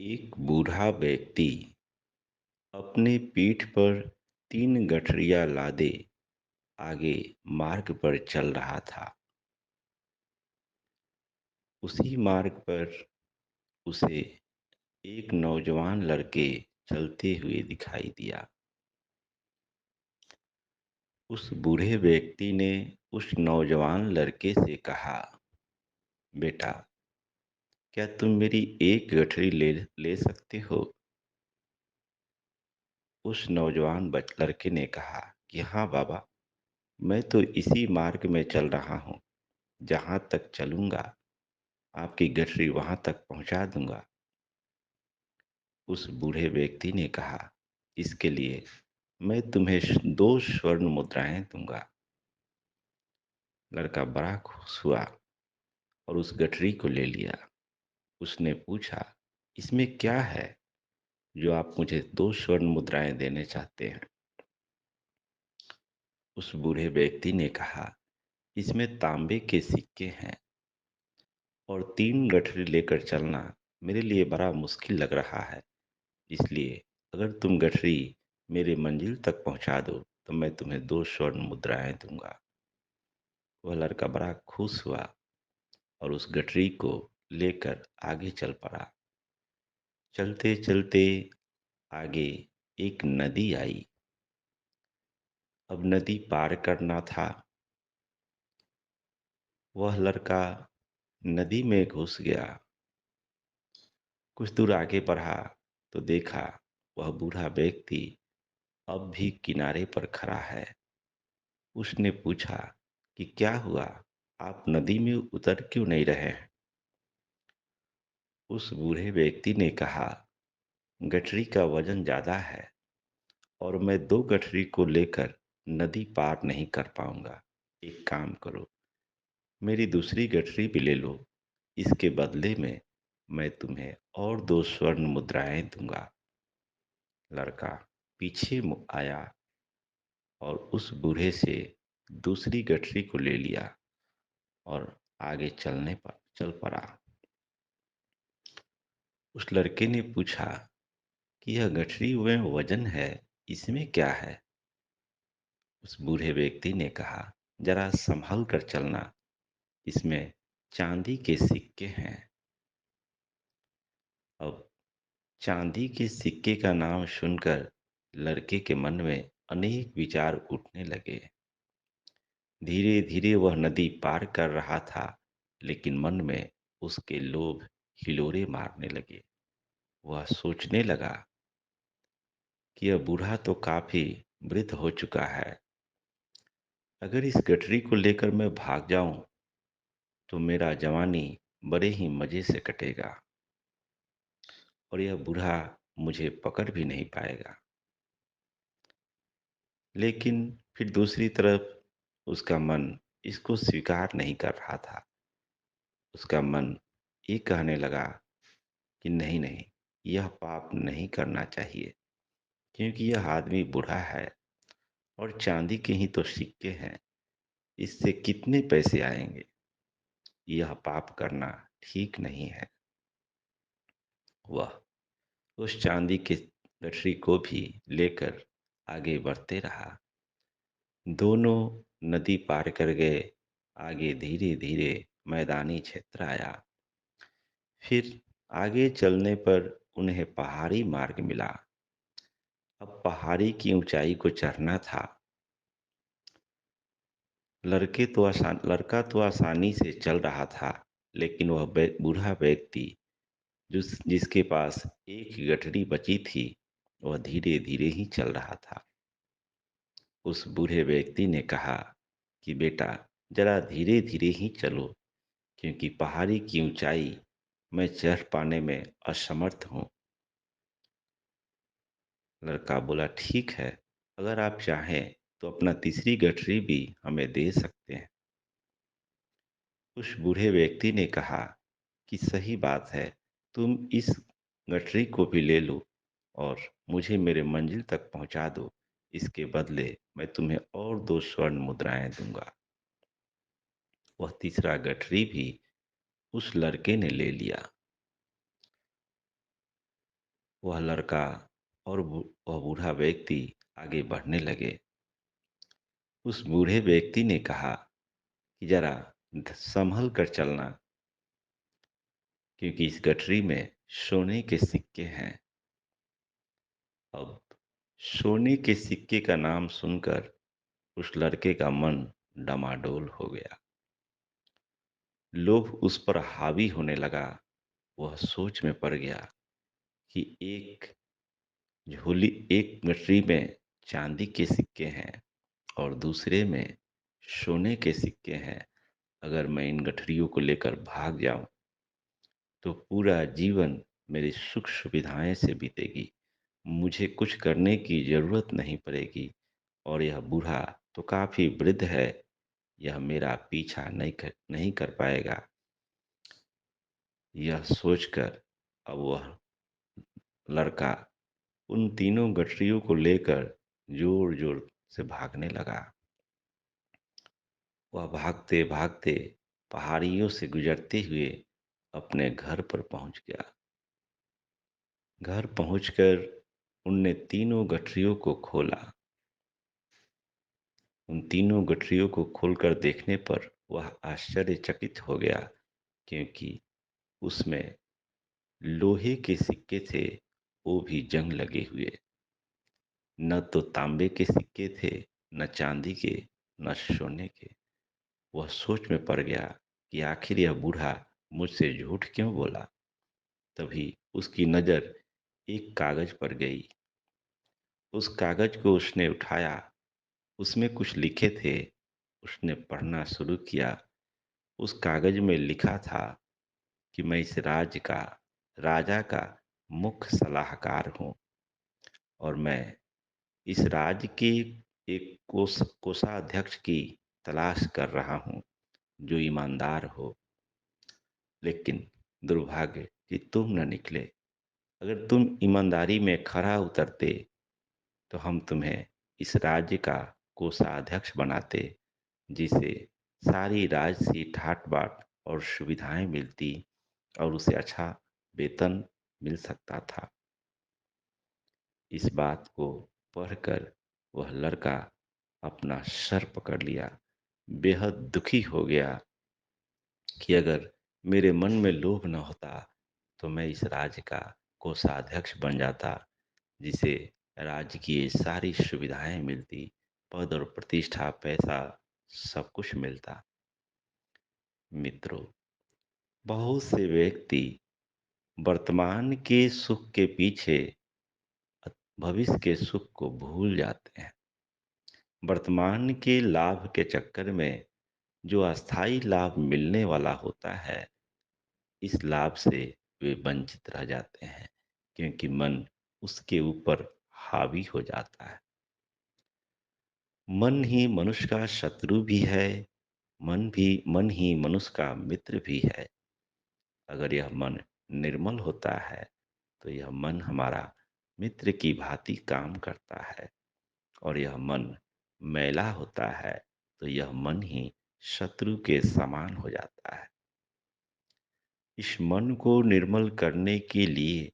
एक बूढ़ा व्यक्ति अपने पीठ पर 3 गठरियाँ लादे आगे मार्ग पर चल रहा था। उसी मार्ग पर उसे एक नौजवान लड़के चलते हुए दिखाई दिया। उस बूढ़े व्यक्ति ने उस नौजवान लड़के से कहा, बेटा, क्या तुम मेरी एक गठरी ले ले सकते हो? उस नौजवान लड़के ने कहा कि हाँ बाबा, मैं तो इसी मार्ग में चल रहा हूँ। जहाँ तक चलूँगा आपकी गठरी वहाँ तक पहुँचा दूँगा। उस बूढ़े व्यक्ति ने कहा, इसके लिए मैं तुम्हें 2 स्वर्ण मुद्राएँ दूँगा। लड़का बड़ा खुश हुआ और उस गठरी को ले लिया। उसने पूछा, इसमें क्या है जो आप मुझे 2 स्वर्ण मुद्राएँ देने चाहते हैं? उस बूढ़े व्यक्ति ने कहा, इसमें तांबे के सिक्के हैं और 3 गठरी लेकर चलना मेरे लिए बड़ा मुश्किल लग रहा है। इसलिए अगर तुम गठरी मेरे मंजिल तक पहुंचा दो तो मैं तुम्हें 2 स्वर्ण मुद्राएँ दूँगा। वह लड़का बड़ा खुश हुआ और उस गठरी को लेकर आगे चल पड़ा। चलते-चलते आगे एक नदी आई। अब नदी पार करना था। वह लड़का नदी में घुस गया। कुछ दूर आगे बढ़ा तो देखा वह बूढ़ा व्यक्ति अब भी किनारे पर खड़ा है। उसने पूछा कि क्या हुआ? आप नदी में उतर क्यों नहीं रहे हैं? उस बूढ़े व्यक्ति ने कहा, गठरी का वजन ज़्यादा है और मैं 2 गठरी को लेकर नदी पार नहीं कर पाऊंगा। एक काम करो, मेरी दूसरी गठरी भी ले लो। इसके बदले में मैं तुम्हें और 2 स्वर्ण मुद्राएं दूंगा। लड़का पीछे आया और उस बूढ़े से दूसरी गठरी को ले लिया और आगे चल पड़ा। उस लड़के ने पूछा कि यह गठरी में वजन है, इसमें क्या है? उस बूढ़े व्यक्ति ने कहा, जरा संभल कर चलना, इसमें चांदी के सिक्के हैं। अब चांदी के सिक्के का नाम सुनकर लड़के के मन में अनेक विचार उठने लगे। धीरे धीरे वह नदी पार कर रहा था, लेकिन मन में उसके लोभ हिलोरे मारने लगे। वह सोचने लगा कि यह बूढ़ा तो काफी वृद्ध हो चुका है। अगर इस गठरी को लेकर मैं भाग जाऊं तो मेरा जवानी बड़े ही मजे से कटेगा और यह बूढ़ा मुझे पकड़ भी नहीं पाएगा। लेकिन फिर दूसरी तरफ उसका मन इसको स्वीकार नहीं कर रहा था। उसका मन ये कहने लगा कि नहीं नहीं, यह पाप नहीं करना चाहिए, क्योंकि यह आदमी बूढ़ा है और चांदी के ही तो सिक्के हैं। इससे कितने पैसे आएंगे? यह पाप करना ठीक नहीं है। वह उस चांदी के गठरी को भी लेकर आगे बढ़ते रहा। दोनों नदी पार कर गए। आगे धीरे धीरे मैदानी क्षेत्र आया। फिर आगे चलने पर उन्हें पहाड़ी मार्ग मिला। अब पहाड़ी की ऊंचाई को चढ़ना था। लड़का तो आसानी से चल रहा था, लेकिन वह बूढ़ा व्यक्ति जिसके पास एक ही गठरी बची थी, वह धीरे धीरे ही चल रहा था। उस बूढ़े व्यक्ति ने कहा कि बेटा, जरा धीरे धीरे ही चलो, क्योंकि पहाड़ी की ऊंचाई मैं चढ़ पाने में असमर्थ हूँ। लड़का बोला, ठीक है, अगर आप चाहें तो अपना तीसरी गठरी भी हमें दे सकते हैं। उस बूढ़े व्यक्ति ने कहा कि सही बात है, तुम इस गठरी को भी ले लो और मुझे मेरे मंजिल तक पहुंचा दो। इसके बदले मैं तुम्हें और 2 स्वर्ण मुद्राएं दूंगा। वह तीसरा गठरी भी उस लड़के ने ले लिया। वह लड़का और वह बूढ़ा व्यक्ति आगे बढ़ने लगे। उस बूढ़े व्यक्ति ने कहा कि जरा संभल कर चलना, क्योंकि इस गठरी में सोने के सिक्के हैं। अब सोने के सिक्के का नाम सुनकर उस लड़के का मन डमाडोल हो गया। लोभ उस पर हावी होने लगा। वह सोच में पड़ गया कि झोली एक गठरी में चांदी के सिक्के हैं और दूसरे में सोने के सिक्के हैं। अगर मैं इन गठरियों को लेकर भाग जाऊं तो पूरा जीवन मेरी सुख सुविधाएं से बीतेगी। मुझे कुछ करने की जरूरत नहीं पड़ेगी और यह बूढ़ा तो काफी वृद्ध है, यह मेरा पीछा नहीं कर पाएगा। यह सोचकर अब वह लड़का उन तीनों गठरियों को लेकर जोर जोर से भागने लगा। वह भागते भागते पहाड़ियों से गुजरते हुए अपने घर पर पहुंच गया। घर पहुंचकर उनने तीनों गठरियों को खोला। उन तीनों गठरियों को खोलकर देखने पर वह आश्चर्यचकित हो गया, क्योंकि उसमें लोहे के सिक्के थे, वो भी जंग लगे हुए। न तो तांबे के सिक्के थे, न चांदी के, न सोने के। वह सोच में पड़ गया कि आखिर यह बूढ़ा मुझसे झूठ क्यों बोला। तभी उसकी नज़र एक कागज पर गई। उस कागज को उसने उठाया। उसमें कुछ लिखे थे। उसने पढ़ना शुरू किया। उस कागज में लिखा था कि मैं इस राजा का मुख्य सलाहकार हूँ और मैं इस राज्य के एक कोषाध्यक्ष की तलाश कर रहा हूँ जो ईमानदार हो। लेकिन दुर्भाग्य कि तुम न निकले। अगर तुम ईमानदारी में खरा उतरते तो हम तुम्हें इस राज्य का कोषाध्यक्ष बनाते, जिसे सारी राजसी ठाट बाट और सुविधाएं मिलती और उसे अच्छा वेतन मिल सकता था। इस बात को पढ़कर वह लड़का अपना सर पकड़ लिया। बेहद दुखी हो गया कि अगर मेरे मन में लोभ न होता तो मैं इस राज्य का कोषाध्यक्ष बन जाता, जिसे राज्य की ये सारी सुविधाएं मिलती, पद और प्रतिष्ठा, पैसा, सब कुछ मिलता। मित्रों, बहुत से व्यक्ति वर्तमान के सुख के पीछे भविष्य के सुख को भूल जाते हैं। वर्तमान के लाभ के चक्कर में जो अस्थाई लाभ मिलने वाला होता है, इस लाभ से वे वंचित रह जाते हैं, क्योंकि मन उसके ऊपर हावी हो जाता है। मन ही मनुष्य का शत्रु भी है, मन ही मनुष्य का मित्र भी है। अगर यह मन निर्मल होता है तो यह मन हमारा मित्र की भांति काम करता है, और यह मन मैला होता है तो यह मन ही शत्रु के समान हो जाता है। इस मन को निर्मल करने के लिए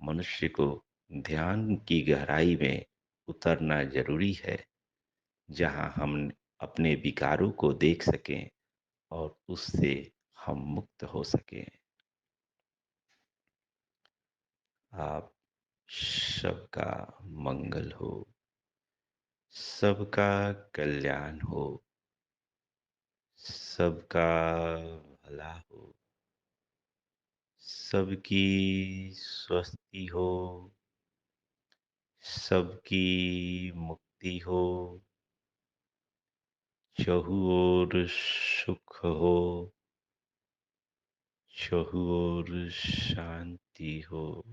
मनुष्य को ध्यान की गहराई में उतरना जरूरी है, जहाँ हम अपने विकारों को देख सकें और उससे हम मुक्त हो सकें। आप सबका मंगल हो, सबका कल्याण हो, सबका भला हो, सबकी स्वस्थि हो, सबकी मुक्ति हो, चहु ओर सुख हो, चहु ओर शांति हो।